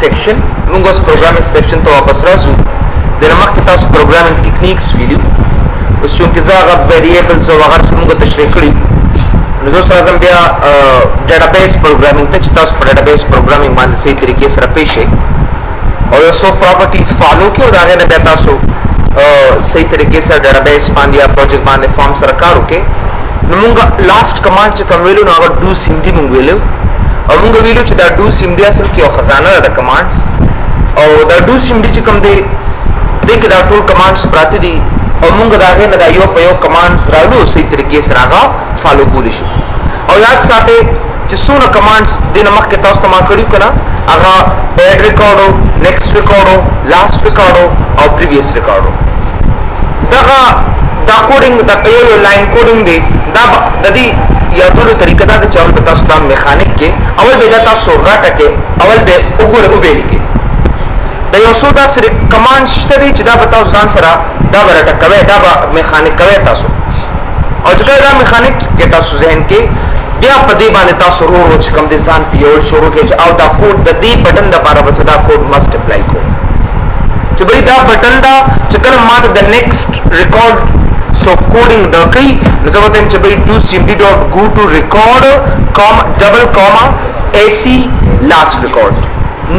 section موږ اوس programming section ته واپس راځو د مخکې تاسو programming techniques ویلو اوس چې زه هغه variables او هغه څه موږ تشریح کړي نو زه راځم بیا database programming ته چې تاسو په database programming باندې صحیح طریقې سره پیښ شئ او یو څو properties follow کړئ او دا غي نه بیا تاسو صحیح طریقې سره database باندې یا project باندې form سره کار وکړئ نو موږ last command چې کوم ویلو نو هغه do cmd موږ ویلو او موږ ویلو چې دا do cmd اصل کې یو خزانه ده د commands او دا do cmd چې کوم دی دغه دا ټول commands پراته دي او موږ دا غي نه دا یو په یو commands راوړو صحیح طریقې سره هغه فالو کولی شو او یاد ساتئ چې څونه commands د مخکې تاسو ته ما کړیو کنه هغه add record next record last record او previous record دا کوډینګ دا یو لاین کوډینګ دی دا د دې یادولو طریقه دا چې اول تاسو دا میخانیک کې اول به تاسو راټه کې اول به وګوره وبېل کې دا یو څو دا سره کمانډ شته دي چې دا به تاسو ځان سره دا ورټه کوي دا به میخانیک کوي تاسو او چې دا میخانیک کې تاسو ذهن کې بیا په دې باندې تاسو ورو چې کوم دي ځان پیول شروع کې چې او دا کوډ د دې بٹن د لپاره بس دا کوډ مست اپلای کو چې بری دا بٹن دا چې کله ماته د نیکسټ ریکارډ so coding the key no jab them chabai do cmd.go to record comma double comma ac last record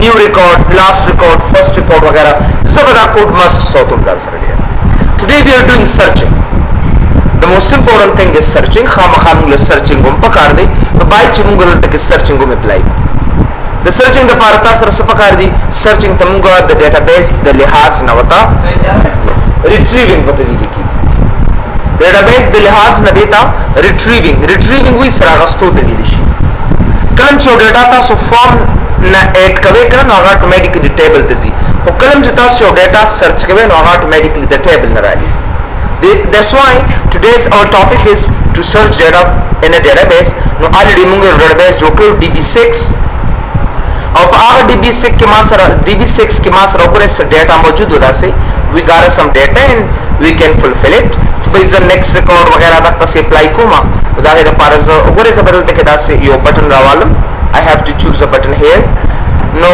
new record last record first record वगैरह सब that code must so tum zal sir today we are doing searching the most important thing is searching kham le searching gum pakar de to by chimungul take searching gum apply the searching the parata sir sapakar di searching tamunga the database the lihas nawata yes retrieving what the ki database د لحاظ نه دیتا retrieving وی سره غستو ته دی شي کلم چې ډاټا تاسو فارم نه اډ کوي کنه نو اتوماتیکلی ټیبل ته ځي او کلم چې تاسو ډاټا سرچ کوي نو اتوماتیکلی د ټیبل نه راځي that's why today's our topic is to search data in a database نو already موږ database جوړ کړو db6 او په هغه db6 کې ما سره اوپر سره ډاټا موجود وداسي we got some data and we can fulfill it by the next record वगैरह तक पसे apply coma उदाहरण के पास ओगरे से बदलते के दास यो बटन रावालम I have to choose a button here no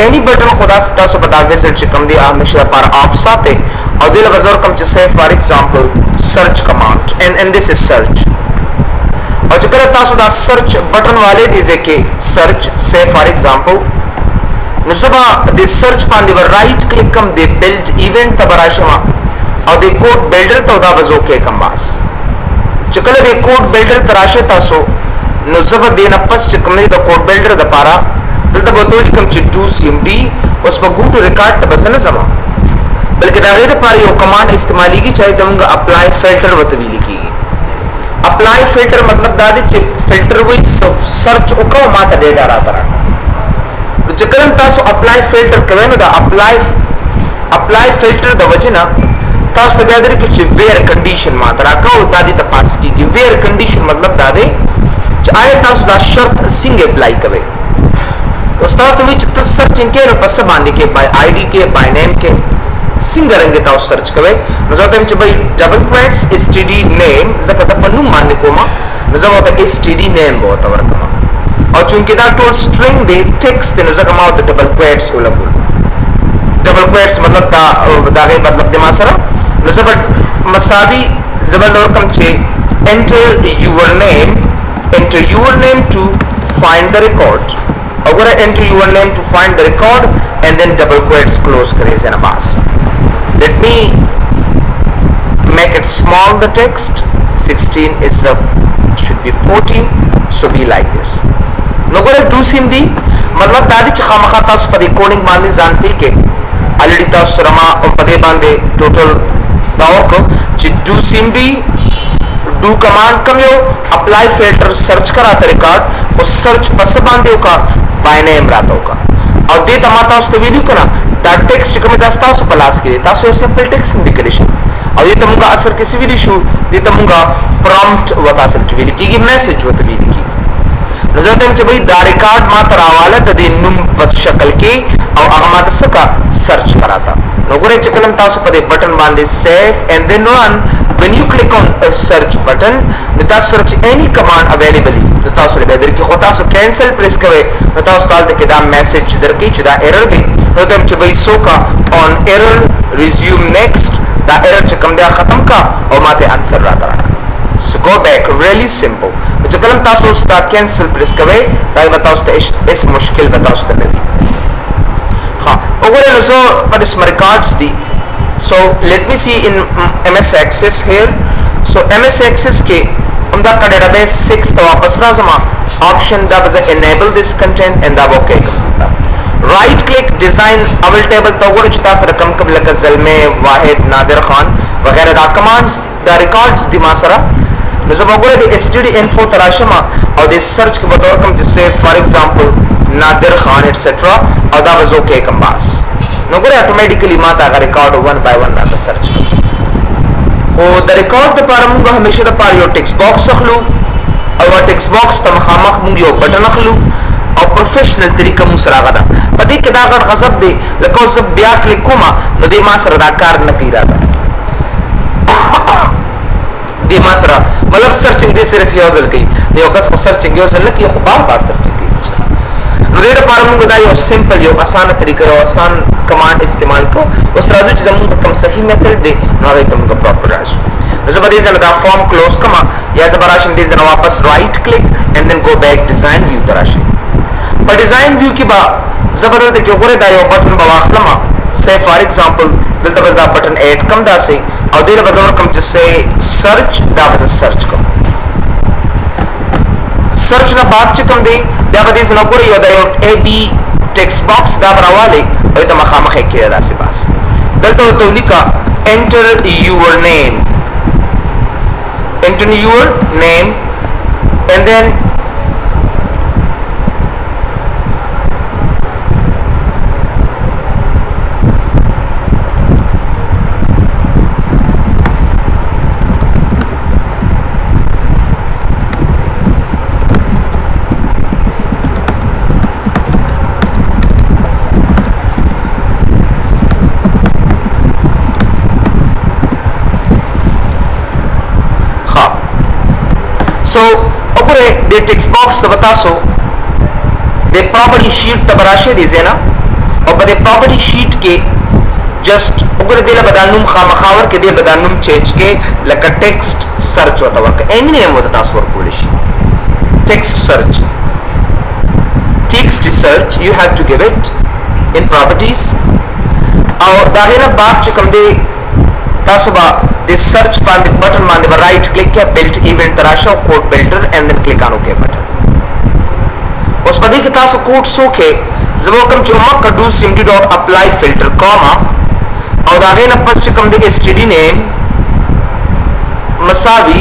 any button खुदा से सो बता विजिट कम दी हमेशा पर ऑफ साथे और दिल बजर कम से for example search command and this is search और जो करता सो दा search बटन वाले दिसे के search say for example नसबा the search पान दी राइट क्लिक कम दे build event तबराशमा او د کوډ بلډر ته دا وځو کې کم باس چې کله د کوډ بلډر تراشه تاسو نو زبر دینه پس چې کوم د کوډ بلډر د پاره دلته به دوی کوم چې 2cmd اوس په ګوټو ریکارډ ته بسنه سما بلکې دا غیر لپاره یو کمانډ استعماليږي چې دغه اپلای فلټر وته ویل کیږي اپلای فلټر مطلب دا دی چې فلټر وای سرچ وکاو ماته ډیټا راځي چې کله تاسو اپلای فلټر کوئ نو دا اپلای فلټر د وجنه تاسو ته یاد لرئ چې ویر کنډیشن ما تراکاو د دې تپاس کیږي ویر کنډیشن مطلب دا دی چې آیا تاسو دا شرط څنګه اپلای کوئ استاد ته چې تاسو سرچینګ کې نو پس باندې کې بای آی ډی کې بای نیم کې څنګه رنګ تاسو سرچ کوئ نو ځکه چې بای ډبل کوټس std name ځکه په نوم باندې کومه نو ځکه ته std name به تور کومه او چې دا ټول سټرینګ دی ټیکسټ نو ځکه ما د ډبل کوټس ولګول ډبل کوټس مطلب دا غي مطلب د ما سره نو زبر مساوي زبر رقم چې enter your name to find the record अगर enter your name to find the record and then double quotes close करे से नबास let me make it small the text 16 is should be 14 so be like this no gore do cmd मतलब दादी च खामखा तاسو په कोडिंग باندې ځان پی کې already تاسو رما په دې باندې ټوټل दावक چې do cmd do command come yo apply filter search करा ریکارډ او search پس باندې وکا by name راته وکا او دې تماته تاسو ته ویلو کنه دا ټیکسټ کوم تاسو په لاس کې تاسو سمپل ټیکسټ لیکل شي او دې تمغه اثر کې سی ویلی شو دې تمغه prompt وتا اثر کې ویل کیږي میسج وته ویل کیږي نو ځکه چې به دا ریکارډ ما تر حواله د نوم په شکل کې او هغه ما تاسو کا سرچ کراتا نو ګورئ چې کله تاسو په دې بٹن باندې سیف and then run when you click on a search button نو تاسو سره چې any command available نو تاسو لري درکې خو تاسو cancel press کوئ نو تاسو کال ته کې دا میسج درکې چې دا error دی نو تم چې وایي سوکا on error resume next دا error چې کوم دی ختم کا او ماته answer راته راکړه so go back really simple چې کله تاسو ستا cancel press کوئ دا به تاسو ته اس مشکل به تاسو ته نه وګورئ نو په دې سم records دي so let me see in MS Access here so MS Access کې همدا کا database 6 ته واپس راځم option دا به enable this content and دا okay right click design اول ټیبل ته وګورئ چې تاسو رقم کوم لکه زلمه واحد نادر خان وغیرہ دا commands دا records دي ما سره نو زه وګورئ د std info تراشم او د search کې به کوم چې for example نادر خان ایٹسٹرا او دا was okay کوم باس نو ګورئ اتوماتیکلی ما تا ریکارډ 1 by 1 راته سرچ خو د ریکارډ لپاره موږ همیشه د پاره یو ټیکس باکس اخلو او ټیکس باکس ته مخامخ موږ یو بٹن اخلو او پروفیشنل طریقه مو سره غدا پدې کې دا غټ غصب دی لکه اوس بیا کلیک کوم نو دې ما سره دا کار نه کوي راځي دې ما سره مطلب سرچینګ دې صرف یو ځل کوي یو کس خو سرچینګ یو ځل نه کوي خو بار سرچینګ نو دې لپاره موږ دا یو سمپل یو اسانه طریقه یو آسان کمانډ استعمال کو اوس راځو چې زموږ کوم صحیح میتھډ دی نو هغه ته موږ پراپر راځو نو زه به دې ځنه دا فارم کلوز کما یا زه به راشم دې ځنه واپس رائټ کلیک and then go back design view ته راشم په ډیزاین ویو کې به زبر ته کې ګوره دا یو بٹن به واخلم say for example دلته بس دا بٹن ایڈ کم دا سي او دې به زور کم چې say search دا به سرچ کوم سرچ نه بعد چې کوم دی دا به دې نه ګوره یو دا یو اي بي ټیکسټ باکس دا براواله او ته مخامخ کې دا سي بس دلته ته لیکا enter your name and then so اوپره د ټیکسټ باکس ته تاسو د پراپرټي شیټ ته براشه دي زینا او په دې پراپرټي شیټ کې جست وګوره دله بدانوم خامخاور کې دې بدانوم چینج کې لکه ټیکسټ سرچ وته ورک any name وته تاسو ورکول شي ټیکسټ سرچ you have to give it in properties او دا غیر بعد چې کوم دی تاسو با د سرچ باندې بٹن باندې به رائټ کلیک کیا بلټ ایونت تراشه او کوډ بلډر and then click on OK بٹن اوس په دې کې تاسو کوډ سوکه زمو کوم چې مکه do simply dot apply filter comma او دا غینه پس چې کوم دی std name مساوي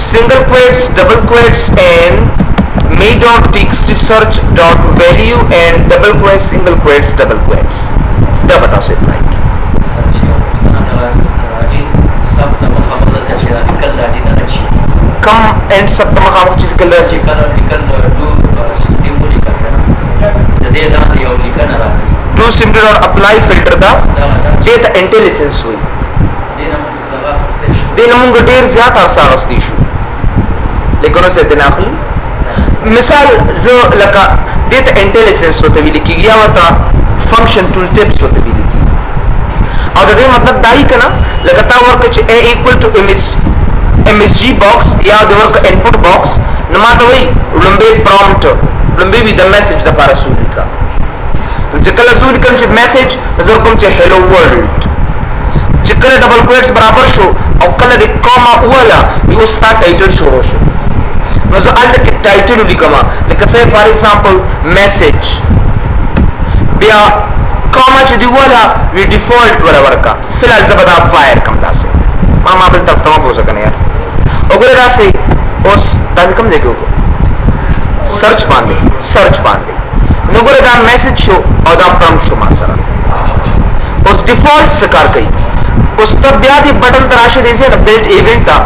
single quotes double quotes and me dot txt search dot value and double quotes single quotes double quotes دا بتا سو اپلائی سب ته مخابره د چې لیکل راځي نه راشي کم اند سب ته مخابره چې لیکل راځي لیکل دو سیمبل لیکل د دې لاندې یو لیکل راځي دو سیمبل اور اپلای فلټر دا دې ته انټیلیجنس وي دې نه موږ څنګه واخستې شو دې نه موږ ډیر زیات ارسه واخستې شو لیکن څه دې نه اخلي مثال زه لکه دې ته انټیلیجنس وته ویل کیږي یا وته فنکشن ټول ټیپس وته ویل کیږي او دا دې مطلب دای کنا لکه تا ورکه چې a equal to msg box یا د ورکه input box نو ماته وی لمبه prompt لمبه وی د میسج د لپاره سولې کا چې کله سولې کوم چې میسج نظر کوم چې hello world چې کله ډبل کوټس برابر شو او کله د کوما اوله یو ستا ټایټل شروع شو نو زه الته کې ټایټل لیکم لکه say for example message بیا کوما چې دی ولا وی ډیفالت ولا ورکا فلال زبدا فایر کم داسه ما بل طرف ته مو ځه کنه یار وګوره داسه اوس دا کوم ځای کې سرچ باندې نو ګوره دا میسج شو او دا پرم شو ما سره اوس ډیفالت څه کار کوي اوس ته بیا دې بٹن تراشه دې سره بلټ ایونت تا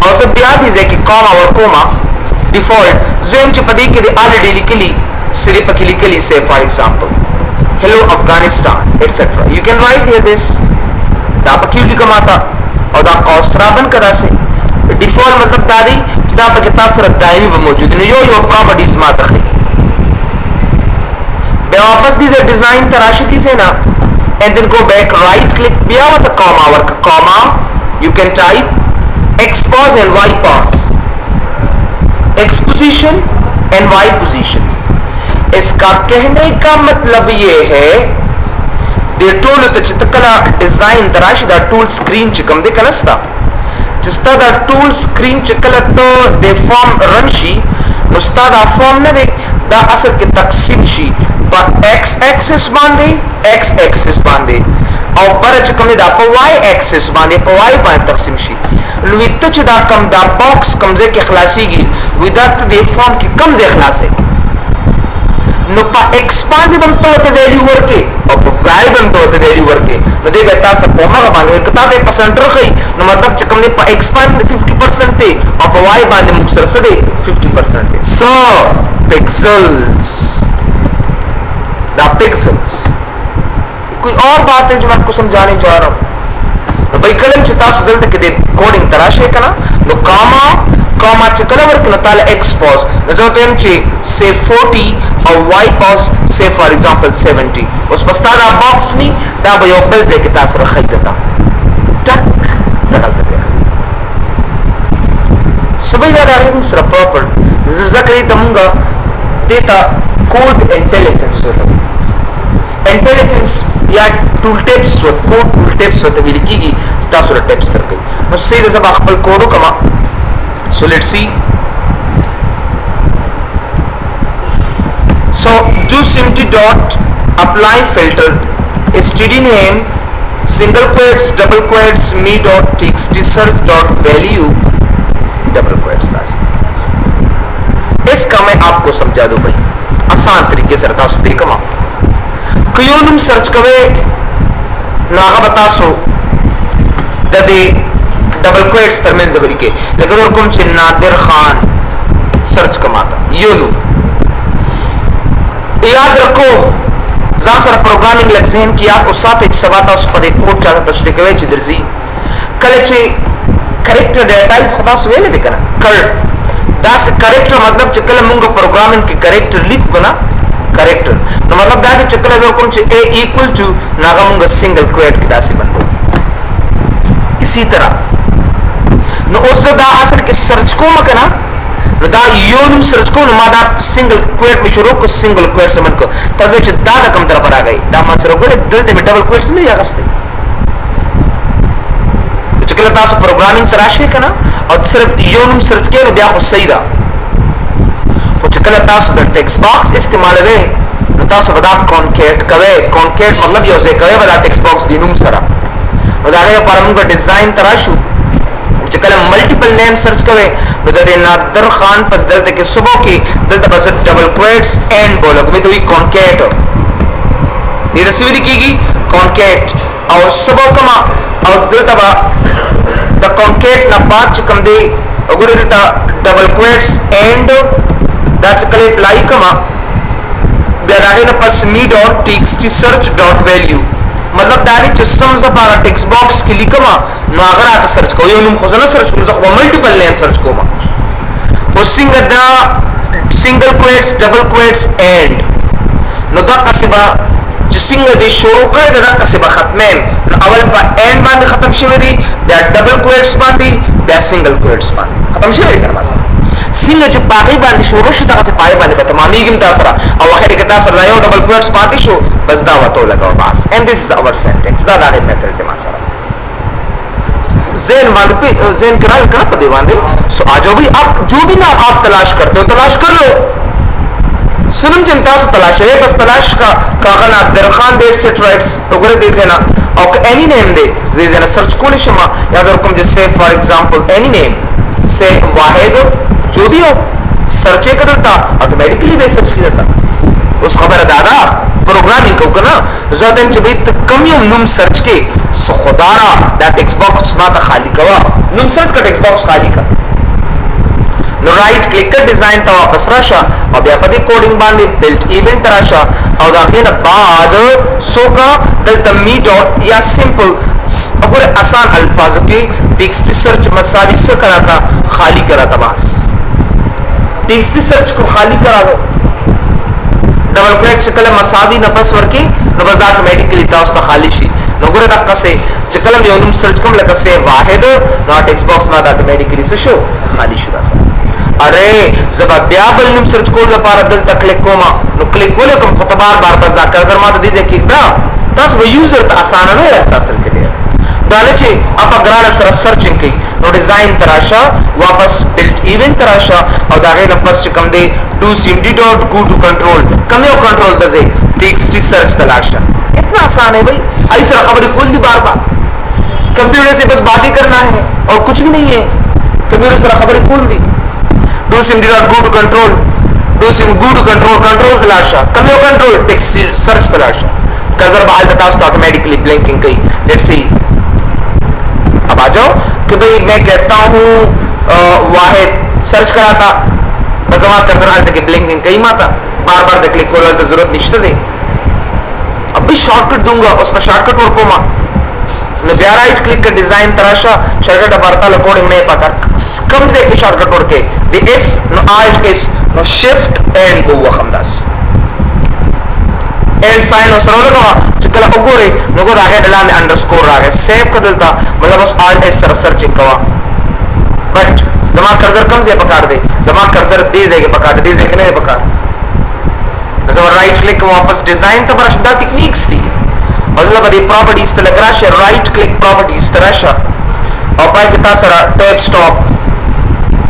او زه بیا دې ځکه کوما ورکوما ډیفالت زم چې پدې کې دې الریډي لیکلي سری پکې لیکلي say for example hello Afghanistan etc you can write here this دا پکې لیکم ماته او دا قوس رابن کدا سي ډیفالت مطلب دا دی چې دا پکې تاسو سره دایمي به موجود نه یو پراپرټیز ماته خي بیا واپس دې ډیزاین تراشي دي سي نه and then go back, right click بیا وته comma ورک comma you can type x pause and y pause, x position and y position. इसका कहने का मतलब ये है दे टूल तो चितकला डिजाइन तराशी दा टूल स्क्रीन चिकम दे कनस्ता जिस्ता दा टूल स्क्रीन चिकला तो दे फॉर्म रनशी मुस्ता दा फॉर्म न दे दा असल के तकसीम शी पर x एक्सिस बांधे x एक्सिस बांधे और पर चिकम दा पर y एक्सिस बांधे पर y बांधे तकसीम शी लुइत च दा कम दा बॉक्स कमजे के खलासीगी विदाउट दे फॉर्म की कमजे खलासे नो पा एक्सपांड बनतो होते वैल्यू वर्के और वाई बनतो होते वैल्यू वर्के तो दे बेटा सब पोमा का बांधे कितना दे परसेंट रखी नो मतलब चकम ने पा एक्सपांड 50% थे और वाई बांधे मुक्सर से दे 50% थे सो पिक्सेल्स द पिक्सेल्स कोई और बात है जो मैं आपको समझाने जा रहा हूं तो भाई कलम चिता सुदल तक दे कोडिंग तराशे कना नो comma चकला वर्क न ताले x pause नजर तो एमची say 40 और y pause say for example 70 उस पस्तादा बॉक्स नहीं दा बयो बल जे के तास रखई देता टक दखल दे सबै ज्यादा है दूसरा प्रॉपर ज़करी दमगा डेटा कोड इंटेलिजेंस होता इंटेलिजेंस या टूल टिप्स होत कोड टूल टिप्स होते विकी की तास र टिप्स कर गई मैं सीधे सब खपल कोडो कमा so let's see so do simply dot apply filter std name single quotes double quotes me dot txt search dot value double quotes इसका मैं आपको समझा दूं भाई आसान तरीके से रखा उस देखो क्यों तुम सर्च कवे नागा बता सो दे डबल क्वेट्स तरमें जबरी के लेकिन और कुम नादिर खान सर्च कमाता यूनू याद रखो जहां सर प्रोग्रामिंग लग्जहन किया उस साथ एक सवाता उस पर एक कोड चाहता तशरीक वे चिदरजी कलेचे करेक्टर डेटा खुदा से ले देखना कर दास करेक्टर मतलब चकल मुंगो प्रोग्रामिंग के करेक्टर लिख को ना करेक्टर तो मतलब दा के चकल जो कुम ए इक्वल टू नागा मुंगो सिंगल क्वेट की दासी बंदो इसी तरह नो उस दा असल के सर्च को मकना नो दा योनम सर्च को नमा दा सिंगल क्वेट में शुरू को सिंगल क्वेट से मन को तब में दा कम तरह पर आ गई दा मसर को दिल में डबल क्वेट्स में या गस्ते तो चकला तास प्रोग्रामिंग तराशे कना और सिर्फ योनम सर्च के बिया को सही दा तो चकला तास द टेक्स्ट बॉक्स इस्तेमाल वे नो तास बदा कॉन्केट कवे कॉन्केट मतलब यो से कवे बदा टेक्स्ट बॉक्स दिनुम सरा उदाहरण पर हम का डिजाइन तराशु चकला मल्टीपल नेम सर्च कवे बदले नादर खान पस दलते के सुबह की दलते बस डबल क्वेट्स एंड बोलो में तो ये कॉन्केट ये रसीदी कीगी कॉन्केट और सुबह कमा और दलता बा द कॉन्केट ना बात चकम दे अगर दलता डबल क्वेट्स एंड दा चकले अप्लाई कमा बेरागे ना पस me dot txt search dot value मतलब डायरेक्ट सिस्टम से पारा टेक्स्ट बॉक्स के लिए कमा नो अगर आप सर्च को यो नुम खुजना सर्च को मतलब मल्टीपल नेम सर्च को मा वो single quotes double quotes and नो दा कसिबा जो सिंगल दे शुरू करे दा कसिबा खत्मे नो अवल पर एंड बांध खत्म शिवरी दा डबल क्वेट्स बांधी दा सिंगल क्वेट्स बांधी खत्म शिवरी करना सा सिंगल जो पागे बांध शुरू शुदा से पागे बांध तमामी गिम तासरा और आखिर के तासर लायो डबल क्वेट्स बांधी शो बस दावा तो लगाओ बस and this is our syntax दा दा मेथड के मासरा ज़ेन बांध पे ज़ेन करा करा पदे बांधे सो आज भी आप जो भी ना आप तलाश करते हो तलाश कर लो सुनम चिंता से तलाश है बस तलाश का कागना दरखान डेट से ट्राइट्स तो करे दे देना और एनी नेम दे देना सर्च को शमा या जरूर जैसे फॉर एग्जांपल एनी नेम से वाहिद जो भी हो सर्च करता ऑटोमेटिकली वे सर्च की देता उस खबर दादा प्रोग्रामिंग को करना ज़ादन जब इत कम यम नुम सर्च के सुखदारा दा टेक्स्ट बॉक्स ना ता खाली कवा नुम सर्च का टेक्स्ट बॉक्स खाली का नो राइट क्लिक कर डिजाइन ता वापस राशा और बया पदी कोडिंग बांधे बिल्ट इवेंट राशा और दाखिल बाद सोका दल तमी डॉट या सिंपल और आसान अल्फाजों की टेक्स्ट सर्च मसाली से करा था खाली करा था बस टेक्स्ट सर्च को खाली करा दो डबल क्वेट से कलम मसावी नफस वर्की नबस दा ऑटोमेटिकली ताउस ता खाली शी नगुरे दा कसे चकलम योनुम सर्च कम लकसे वाहिद नॉट टेक्स्ट बॉक्स मा ऑटोमेटिकली से शो खाली शुरा सा अरे जब ब्याबल नुम सर्च कोड ला पार दल तक क्लिक कोमा नो क्लिक कोले कम खतबार बार बस दा कर्जर मा दीजे कि दा तस वो यूजर ता आसान न एहसास के लिए दालचे आप अग्रार सर सर्चिंग की नो डिजाइन तराशा वापस बिल्ट इवेंट तराशा और दागे नपस चकम दे डू सिमडी डॉट गो टू कंट्रोल कमे कंट्रोल दजे टेक्स्ट सर्च तलाशा इतना आसान है भाई ऐसा खबर खोल दी बार बार कंप्यूटर से बस बातें करना है और कुछ भी नहीं है कंप्यूटर से खबर खोल दी डू सिमडी डॉट गो टू कंट्रोल डू सिम गो टू कंट्रोल कंट्रोल तलाशा कमे कंट्रोल टेक्स्ट सर्च तलाशा कर्सर बाहर तक ऑटोमेटिकली ब्लिंकिंग की लेट्स सी अब आ जाओ कि भाई मैं कहता हूं वाहिद सर्च करा था बस हमारा कर्सर हाल तक ब्लिंकिंग कहीं माता बार बार देख क्लिक खोल तो जरूरत नहीं दे अब भी शॉर्टकट दूंगा उसमें शॉर्टकट और कोमा न ब्या राइट क्लिक कर डिजाइन तराशा शॉर्टकट बरता कोडिंग नहीं पता कम से के शॉर्टकट और के द एस नो आल्ट एस नो शिफ्ट एंड गो खमदास एंड साइन और सरोल का चकला ओगोरे नगो रागे डलाने अंडरस्कोर रागे सेव कर देता मतलब उस आल्ट एस सर सर्चिंग कवा बट जमा कर्सर कम से पकड़ दे जमा कर्सर दे जाएगा पकड़ दे जाएगा नहीं पकड़ जब राइट क्लिक वापस डिजाइन तो बड़ा टेक्निक्स थी मतलब ये प्रॉपर्टीज तो लग रहा है राइट क्लिक प्रॉपर्टीज तरह और पाए कितना सारा टैब स्टॉप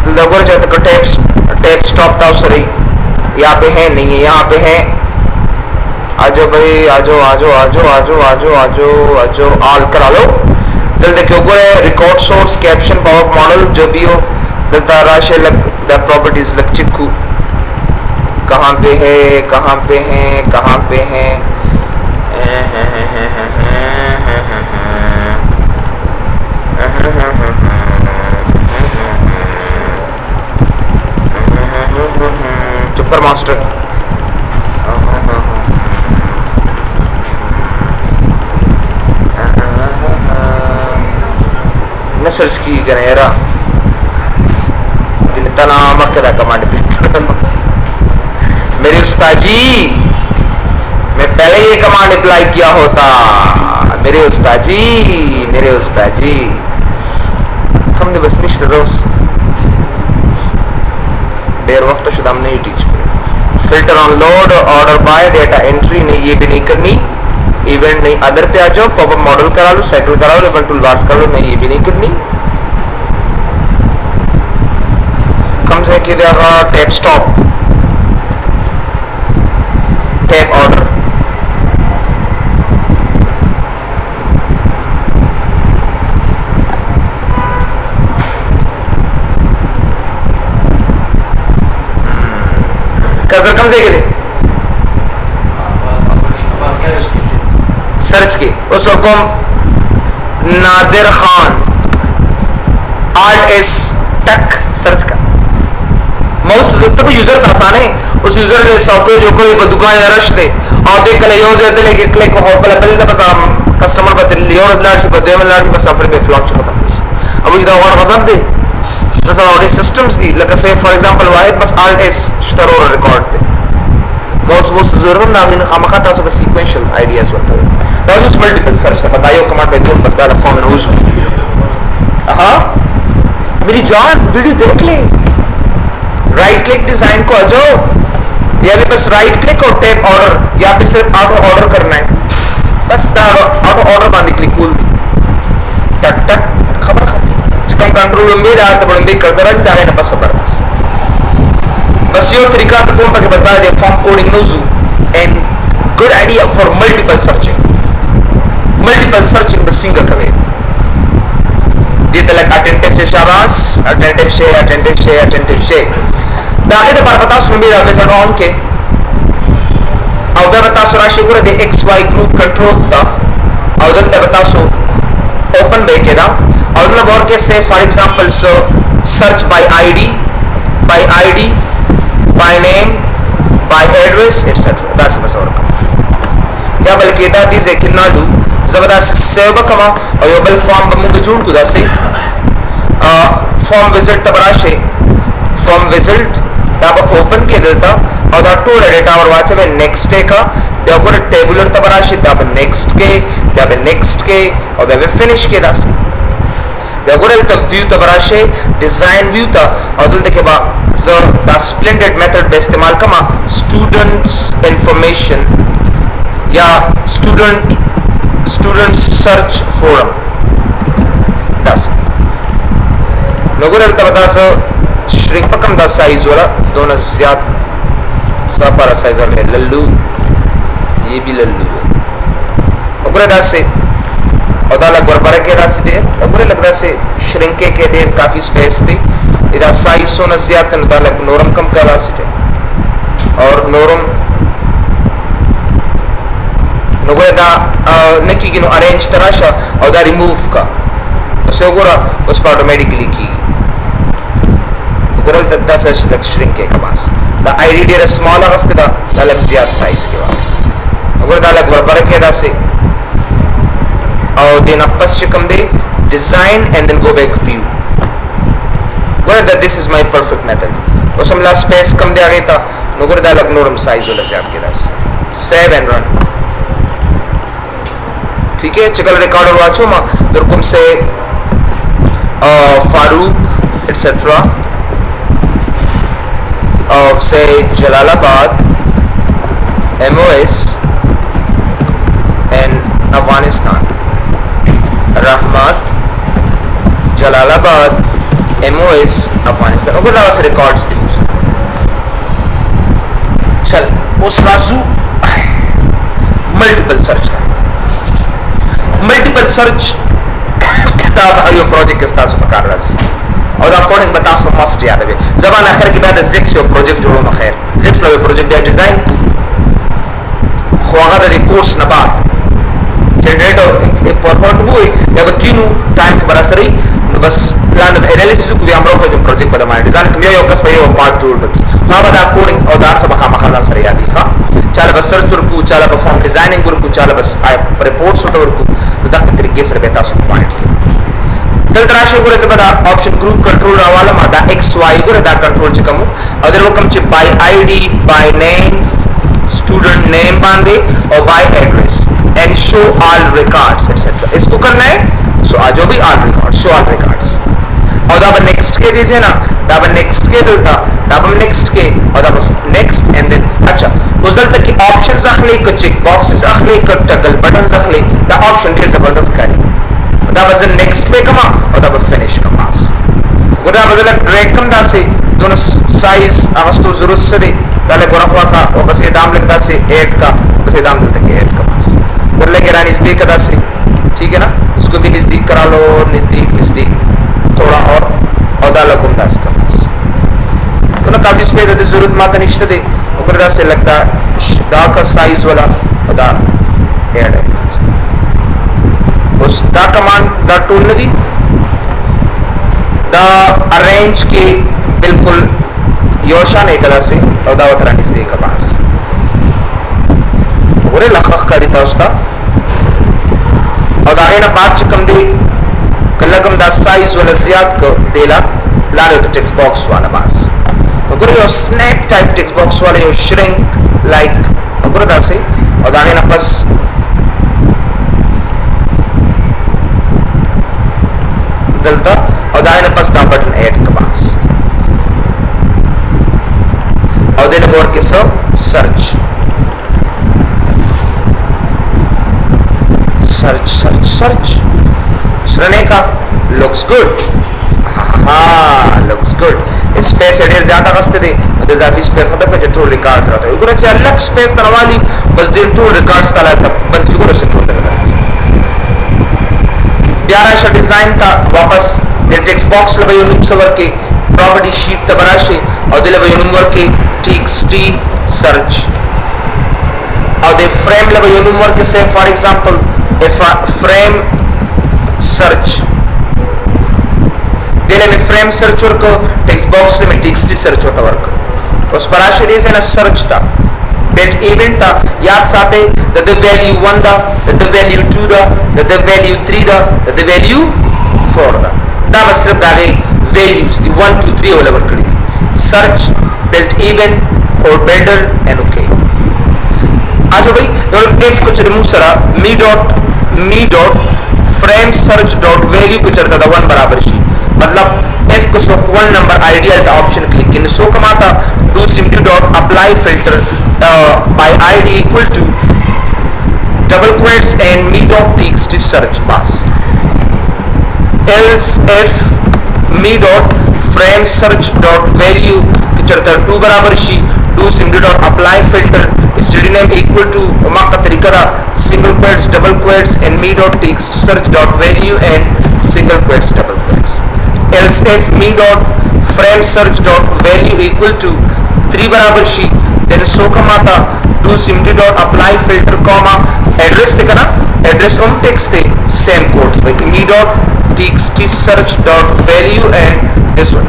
लोगों जाते को टैब स्टॉप था सही यहाँ पे है नहीं है यहाँ पे है आजो भाई आजो आजो आजो आजो आजो आजो आजो आल करा लो दिल देखो को record source caption power model जो भी हो दिल ताराशे लग द प्रॉपर्टीज लग चिक्कू कहाँ पे है कहाँ पे है कहाँ पे है सुपर मास्टर न सर्च की करें तना मकदा कमांड मेरे उस्ताद जी मैं पहले ये कमांड अप्लाई किया होता मेरे उस्ताद जी हमने बस नहीं देर वक्त शुदा हमने ही टीच किया filter on load order by data entry नहीं ये भी नहीं करनी इवेंट नहीं अदर पे आ जाओ पॉपअप मॉडल करा लो साइकिल करा लो लेवल टूल बार्स कर लो नहीं ये भी नहीं करनी कम से कि tab stop tab order cursor कम से गिरे सर्च के उस हुक्म नादिर खान आल्ट एस टक सर्च का मोस्ट तो यूजर का आसान है उस यूजर ने सॉफ्टवेयर जो कोई दुकान रश दे और देख कर यूज देते लेके क्लिक हो पहले पहले बस कस्टमर बदल लियो लाट बदे में लाट बस सॉफ्टवेयर पे फ्लॉप चलता अब ये और गजब दे बस और सिस्टम्स दी like say for example वाहिद बस alt s श्तरो रिकॉर्ड थे most जरूर ना इन खामखा था सब सीक्वेंशियल आइडियाज होते हैं now use multiple search था बताइए कमांड पे कौन बता रहा फॉर्म यूज हां मेरी जान वीडियो देख ले राइट क्लिक डिजाइन को आ जाओ या भी बस राइट क्लिक और टैब ऑर्डर या फिर सिर्फ ऑटो ऑर्डर करना है बस ऑटो ऑर्डर बांध क्लिक कूल टक टक खबर कम कंट्रोल में रहा तो बड़े करता रहा जाने ना बस पर बस यो तरीका तो कौन तक बता दे फॉर्म कोडिंग नोजू and good idea for multiple searching the single कवे ये तलक अटेंटिव से शाबाश अटेंटिव से दागे तो पर बता सुन मेरा वेसन ऑन के और बता सो राशि को दे एक्स वाई ग्रुप कंट्रोल था और दे बता सो ओपन बे के ना और मतलब और के से for example so search by ID by ID, by name, by address, etc. That's the sort of ya balki da dize kinadu zabardast seva kama aw yobal form bamunga jood ku dase form visit tabrashe form visit da open ke delta aw da to data or wacha be next day ka da ko tabular tabrashe da next ke aw be finish ke dase Regular view tabrashe design view ta adul deke ba so the splendid method be istemal kama students information ya student search forum das regular tabata so shrink pakam da size wala dona zyad sa para size है लल्लू ये भी लल्लू है regular da se और अलग बरबरे के रास्ते दे बुरे लगता से श्रिंके के दे काफी स्पेस थी इधर साइज सोना ज्यादा न अलग नोरम कम का रास्ते और नोरम नोगे दा नकी की नो अरेंज तराशा और दा रिमूव का उसे गोरा उस पर ऑटोमेटिकली की गोरा तद्दा से श्रिंके का पास दा आईडी दे स्मॉलर रास्ते दा अलग ज्यादा साइज के बाद गोरा दा अलग बरबरे के रास्ते और then आपस चिकम दे design and then go back view well that this is my perfect method उस हमला space कम दे आगे था नोगर दा लग नोरम size वाला ज़्यादा के दास save and run ठीक है चकल रिकॉर्ड और वाचो माँ दुर्गम से फारूक etc और से जलालाबाद MOS and अफगानिस्तान रहमत जलालाबाद MOS अफगानिस्तान और बहुत सारे रिकॉर्ड्स थे चल उस राजू मल्टीपल सर्च तब यो प्रोजेक्ट के साथ पकार रहा है और अकॉर्डिंग बता सो मस्ट याद है जबान आखिर के बाद जिक्स यो प्रोजेक्ट जोड़ो ना खैर जिक्स लो प्रोजेक्ट या डिजाइन ख्वागा द कोर्स ना बात जनरेटर एक परफॉर्म हुई या बकीनु टाइम के बरासरी बस प्लान एनालिसिस को भी हम लोग जो प्रोजेक्ट बना है डिजाइन कमिया यो कस पे यो पार्ट जोड़ बकी हां बदा कोडिंग और दार सब खा मखला सर याद था चला बस सर्च को चला परफॉर्म डिजाइनिंग को चला बस रिपोर्ट्स होता को दक तरीके से बेटा सो पॉइंट दल तराशे को से बदा ऑप्शन ग्रुप कंट्रोल वाला मादा एक्स वाई को दा कंट्रोल च कम अदर वो कम च by ID by name student name बांधे और by address and show all records etcetera इसको करना है सो आज भी all records show all records और दाब नेक्स्ट के दीजिए ना दाब नेक्स्ट के दलता दाब नेक्स्ट के और दाब नेक्स्ट एंड देन अच्छा उस दल तक की ऑप्शंस अखले को चेक बॉक्सेस अखले को टगल बटन्स अखले द ऑप्शन ढेर जबरदस्त करी दाब अज नेक्स्ट पे कमा और दाब फिनिश का पास गुदा बदल ड्रैग कम दा से दोनों साइज आवस्तो जरूरत से दे दाले गोरखवा का और बस ये दाम लगता से 8 का बस ये दाम दलता के 8 का पास कर लेके रानी नजदीक कदा से ठीक है ना उसको भी नजदीक करा लो नजदीक थोड़ा और दाला गुमदास का पास तो ना काफी स्पेस दे जरूरत माता निश्चित दे उकरदा से लगता दा का साइज वाला दा ऐड है उस दा कमांड दा टूल नदी दा अरेंज के बिल्कुल योशान एक तरह से और दावत रानी नजदीक का पास पूरे लखख करी था उसका और दागे ना बात चुकम दे कलगम दा साइज वाला ज़्यादा को देला लाले तो टेक्स्ट बॉक्स वाला पास अगर यो स्नैप टाइप टेक्स्ट बॉक्स वाले यो श्रिंक लाइक अगर दा से और दागे ना बस दलता और दागे ना बस दा बटन ऐड का पास और देने बोर्ड के सो सर्च सुनने का looks good looks good space adhere ज्यादा रस्ते दे मतलब ज्यादा स्पेस खत्म कर टूल रिकॉर्ड्स रहता है उनको अच्छा अलग स्पेस तरवाली बस दिन टूल रिकॉर्ड्स तला तब बंद को से टूल देना प्यारा सा डिजाइन का वापस दे टेक्स्ट बॉक्स लबे यूनिक सवर के प्रॉपर्टी शीट तबराशे और दिले बे यूनिक के टेक्स्ट सर्च और दे फ्रेम लबे यूनिक के से for example if a frame search वेले में frame search work text box में टेक्स्ट सर्च होता वर्क उस पराशरी से ना सर्च था बिल्ट इवेंट था याद साथे the value 1 the value 2 the value 3 the value 4 दा बस सिर्फ दागे वैल्यूज दी 1 2 3 वाला वर्क करी search built event code builder and okay आज भाई और इफ कुछ रिमूव सरा me dot frame search dot value को चलता था 1 बराबर शी मतलब एफ को सो 1 नंबर आइडियल था ऑप्शन क्लिक इन सो कमाता do simply dot apply filter by ID equal to double quotes and me dot TXT search pass else F me dot frame search dot value को चलता 2 बराबर शी डू simply dot apply filter study name equal to का तरीका single quotes double quotes and me dot text search dot value and single quotes double quotes else if me dot frame search dot value equal to 3 बराबर she then so कमाता do simply dot apply filter comma address देखा ना address on text थे same code like me dot txt search dot value and this one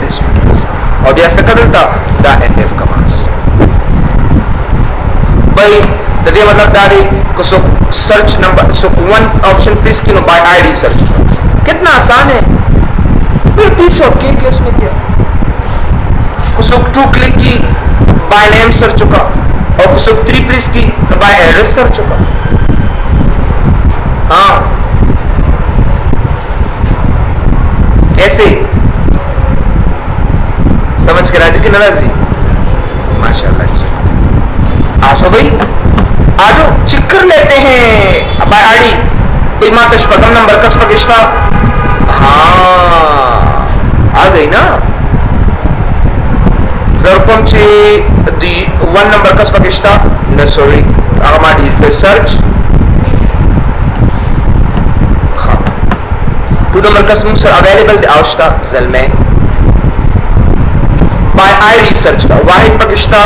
और ये ऐसा कर देता da and f commands भाई तभी मतलब दारी को सो search number so 1 option please किनो बाय आईडी सर्च कितना आसान है पीस ऑफ केक है उसमें क्या कुछ 2 क्लिक की बाय नेम सर्च होगा और कुछ 3 प्लीज की बाय एड्रेस सर्च होगा हाँ कैसे समझ के राजी की नाराजी माशाल्लाह जी आजो भाई आजो चिक्कर लेते हैं बाय आईडी कोई मातश पदम नंबर कस पकिश्ता हाँ आ गई ना जरपमची दी 1 नंबर कस पकिश्ता न सॉरी आमाडी सर्च 2 नंबर कस मुसर अवेलेबल द आवश्यकता जलमे बाय आईडी सर्च का वाहिद पकिश्ता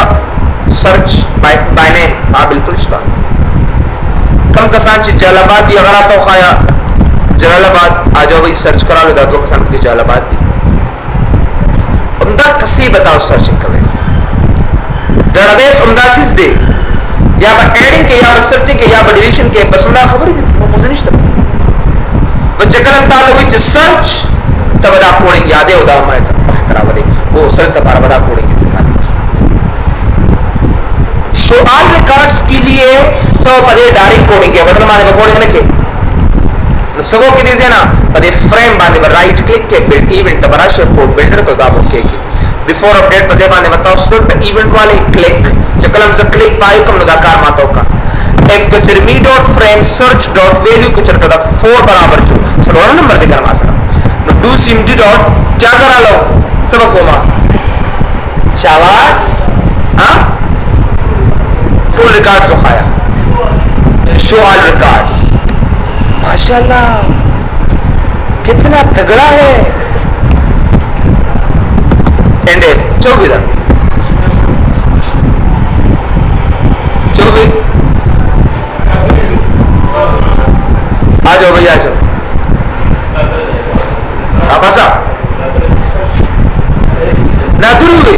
सर्च बाय नेम हाँ बिल्कुल इश्ता कम कसान ची जलालाबाद अगर आता हो खाया जलालाबाद आ जाओ भाई सर्च करा लो दादो कसान की जलालाबाद दी उम्दा कसी बताओ सर्चिंग करें डेटाबेस उम्दा सीज दे या बा एडिंग के या बा सर्चिंग के या बा डिलीशन के बस उम्दा खबर ही मुफुज नहीं शता बच्चे कलम तालो हुई सर्च तब अदा कोडिंग यादें उदा हमारे तरह वाले वो सर्च तब अदा कोडिंग की सिखाने शो ऑल रिकॉर्ड्स के लिए तो पदे डायरेक्ट कोडिंग के मतलब माने कोडिंग न के सबो के दीजिए ना पदे फ्रेम बांधे पर राइट क्लिक के बिल्ड इवेंट तब राशि कोड बिल्डर तो दाबो के बिफोर अपडेट पदे बांधे बताओ स्टोर इवेंट वाले क्लिक जकलम से क्लिक पाई कम लगाकार मातो का एफ को चरमी dot frame search dot value को चरता था 4 बराबर जो सलोना नंबर दे कर मासा नो डू सिम्पली डॉट क्या करा लो सब को मा शाबाश हां फुल रिकॉर्ड्स उठाया शो ऑल रिकॉर्ड्स माशाल्लाह कितना तगड़ा है एंड चौबीदा आ जाओ भैया आ जाओ आप आसा ना दूर हुई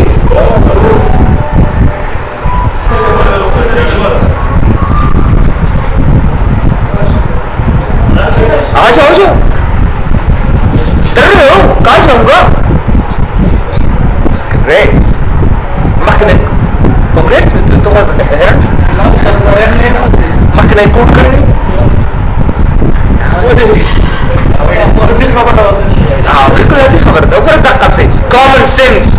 आ जाओ डर रहे हो कहाँ जाऊंगा ग्रेट्स मखने ग्रेट्स में तो मखने कोट कर रही हाँ बिल्कुल ऐसी खबर था ऊपर धक्का से कॉमन सेंस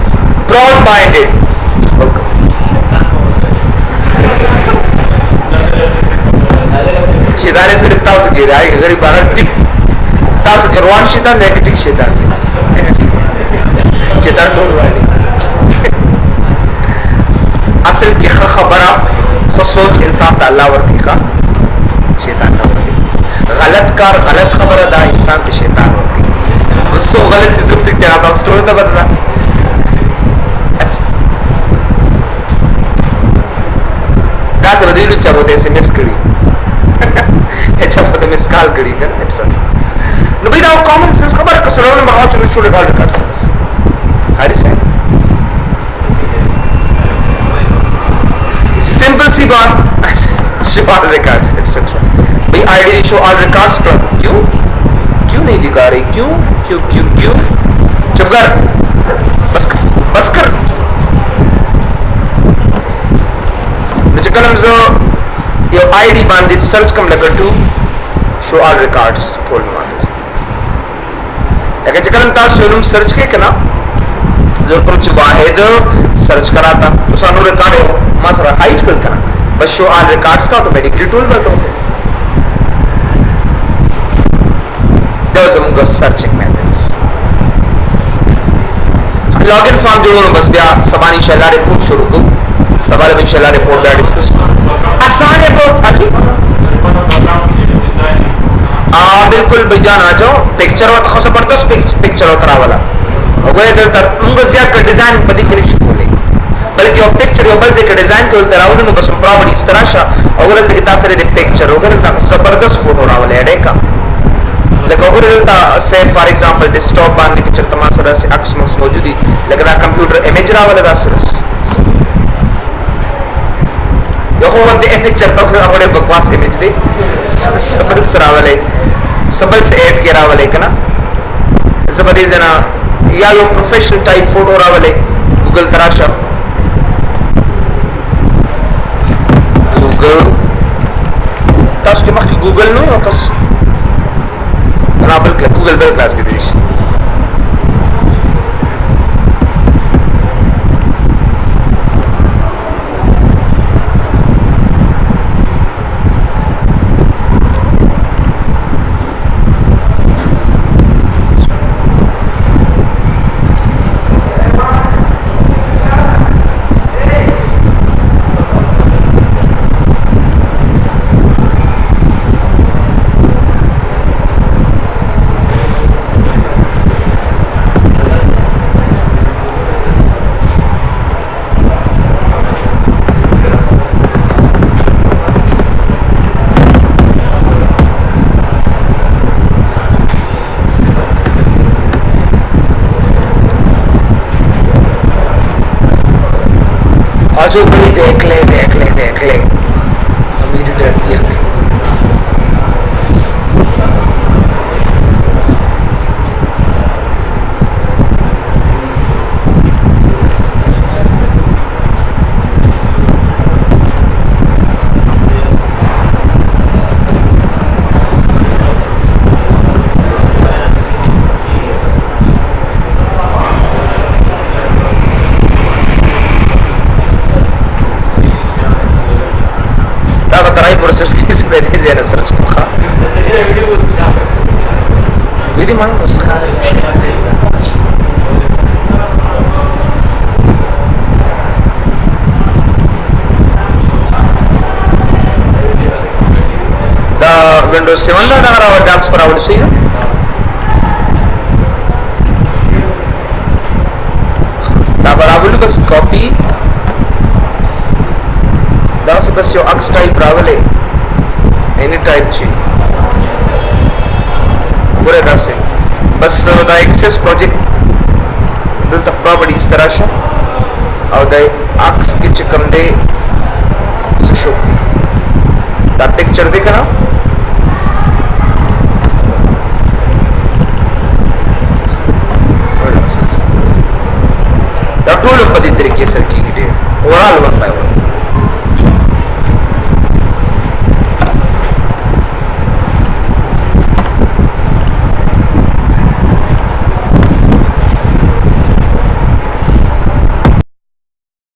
ब्रॉड माइंडेड शेताने से निपटा सके आएगा गरीब बारह टिप ता सके रोन शेतान नेगेटिव शेतान बोल रहा है असल की खबरा खुद सोच इंसान का अल्लाह वर्ती का शेतान ना वर्ती गलत कार गलत खबर अदा इंसान के शेतान वर्ती उसको गलत किस्म की क्या था स्टोरी तो बदला अच्छा दा से बदली चाहो तो ऐसे मिस करी अच्छा पता मिस कॉल करी कर अच्छा نو به دا کامن سنس خبره کسرونه مخاطب شو ریکارډ کړس هاري سه सिंपल सी बात शो ऑल रिकॉर्ड्स एक्सेट्रा भाई आईडी शो ऑल रिकॉर्ड्स पर क्यों नहीं दिखा रही क्यों चुप कर बस कर मुझे कलम जो यो आईडी बांधित सर्च कम लगा टू शो ऑल रिकॉर्ड्स टोल में आते लेकिन जब तार सोलम सर्च के कना जो कुछ वाहिद सर्च कराता तो सानू रिकॉर्ड है मसरा हाइट कर करा बस शो ऑल रिकॉर्ड्स का ऑटोमेटिकली टूल बनता है those among the searching methods login form जोड़ो बस बिया सवाल इंशाल्लाह रिपोर्ट शुरू को सवाल में इंशाल्लाह रिपोर्ट दा डिस्कस आसान है तो अच्छी बिल्कुल बेजान आ जाओ पिक्चर और तो जबरदस्त पिक्चर उतरा वाला और इधर तक उनको ज्यादा का डिजाइन बड़ी करी शुरू ले बल्कि वो पिक्चर यो बल से का डिजाइन को उतरा वाला बस प्रॉपर्टी इस तरह शा अगर इस तासरे दे पिक्चर अगर इस जबरदस्त फोटो रावले है का लेकिन अगर इस से फॉर एग्जांपल डेस्कटॉप बांधने के चलते मासरा से अक्स मक्स मौजूदी लेकिन कंप्यूटर इमेज रावले दासरस यो हो वंदे इमेज चलता है हमारे बकवास इमेज दे सबल से ऐड किया रावले कना जबरदस्त है ना या यो प्रोफेशनल टाइप फोटो रावले गूगल तराशा तास के मख गूगल नो या तास राबल के गूगल बेल क्लास के देश जो भी देख ले अमीर डर प्रोसेस किस पे दे जेना सर्च का वीडियो मान उसका दा विंडोज 7 ला नगरा और डैम्स पर आवड़ सी दा बराबर बस कॉपी दा से बस यो अक्स टाइप रावले एनी टाइप ची पूरे दा से बस दा एक्सेस प्रोजेक्ट दिल तप्पा बड़ी इस तरह शा और दा अक्स की चिकम दे सुशो दा पिक्चर देखना